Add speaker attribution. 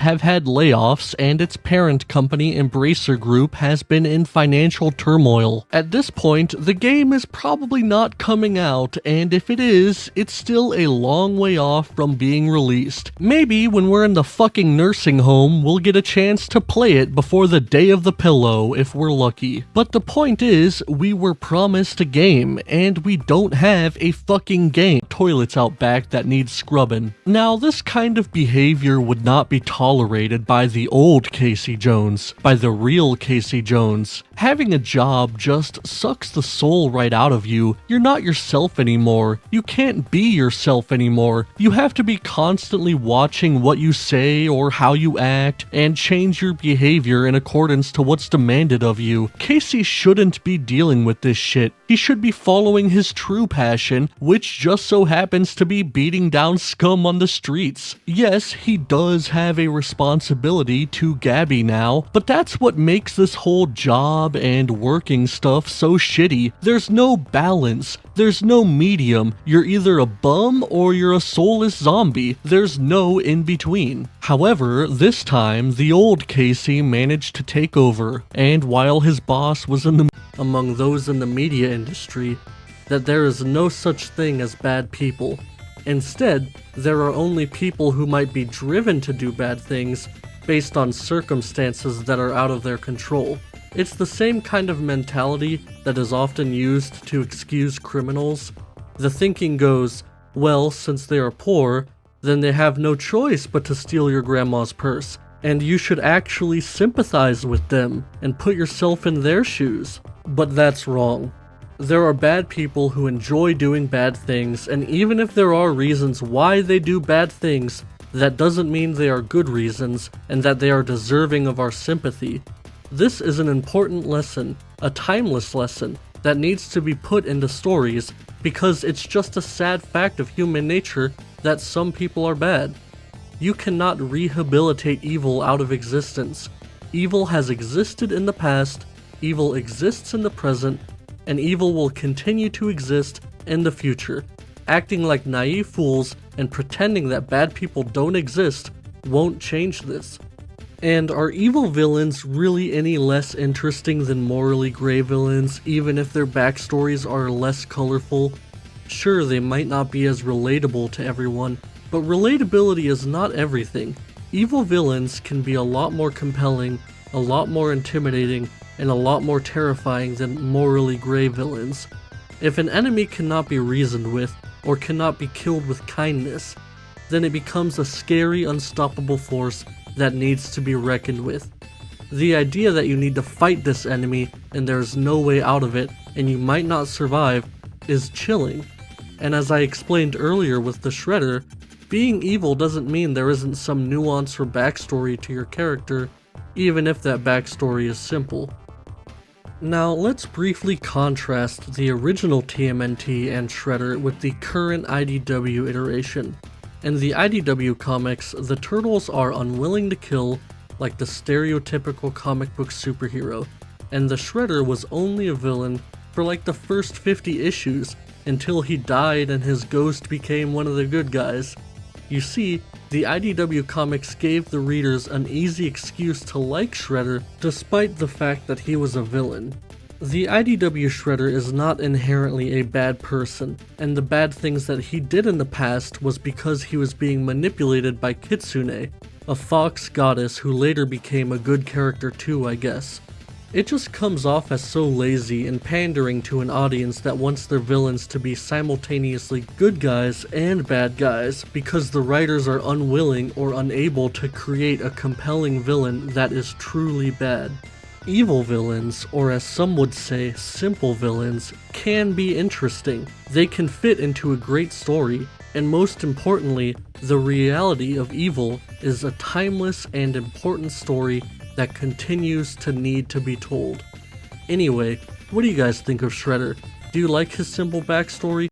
Speaker 1: have had layoffs, and its parent company Embracer Group has been in financial turmoil. At this point, the game is probably not coming out, and if it is, it's still a long way off from being released. Maybe when we're in the fucking nursing home, we'll get a chance to play it before the day of the pillow if we're lucky. But the point is, we were promised a game, and we don't have a fucking game. Toilets out back that need scrubbing. Now, this kind of behavior would not be tolerated by the old Casey Jones, by the real Casey Jones. Having a job just sucks the soul right out of you. You're not yourself anymore. You can't be yourself anymore. You have to be constantly watching what you say or how you act and change your behavior in accordance to what's demanded of you. Casey shouldn't be dealing with this shit. He should be following his true passion, which just so happens to be beating down scum on the streets. Yes, he does have a responsibility to Gabby now, but that's what makes this whole job and working stuff so shitty. There's no balance. There's no medium. You're either a bum or you're a soulless zombie. There's no in between. However, this time, the old Casey managed to take over, and while his boss was among those in the media industry, that there is no such thing as bad people. Instead, there are only people who might be driven to do bad things based on circumstances that are out of their control. It's the same kind of mentality that is often used to excuse criminals. The thinking goes, well, since they are poor, then they have no choice but to steal your grandma's purse, and you should actually sympathize with them and put yourself in their shoes. But that's wrong. There are bad people who enjoy doing bad things, and even if there are reasons why they do bad things, that doesn't mean they are good reasons and that they are deserving of our sympathy. This is an important lesson, a timeless lesson, that needs to be put into stories because it's just a sad fact of human nature that some people are bad. You cannot rehabilitate evil out of existence. Evil has existed in the past, evil exists in the present, and evil will continue to exist in the future. Acting like naive fools and pretending that bad people don't exist won't change this. And are evil villains really any less interesting than morally gray villains, even if their backstories are less colorful? Sure, they might not be as relatable to everyone, but relatability is not everything. Evil villains can be a lot more compelling, a lot more intimidating, and a lot more terrifying than morally gray villains. If an enemy cannot be reasoned with, or cannot be killed with kindness, then it becomes a scary, unstoppable force that needs to be reckoned with. The idea that you need to fight this enemy and there's no way out of it and you might not survive is chilling. And as I explained earlier with the Shredder, being evil doesn't mean there isn't some nuance or backstory to your character, even if that backstory is simple. Now let's briefly contrast the original TMNT and Shredder with the current IDW iteration. In the IDW comics, the Turtles are unwilling to kill, like the stereotypical comic book superhero, and the Shredder was only a villain for like the first 50 issues until he died and his ghost became one of the good guys. You see, the IDW comics gave the readers an easy excuse to like Shredder despite the fact that he was a villain. The IDW Shredder is not inherently a bad person, and the bad things that he did in the past was because he was being manipulated by Kitsune, a fox goddess who later became a good character too, I guess. It just comes off as so lazy and pandering to an audience that wants their villains to be simultaneously good guys and bad guys because the writers are unwilling or unable to create a compelling villain that is truly bad. Evil villains, or as some would say, simple villains, can be interesting. They can fit into a great story, and most importantly, the reality of evil is a timeless and important story that continues to need to be told. Anyway, what do you guys think of Shredder? Do you like his simple backstory?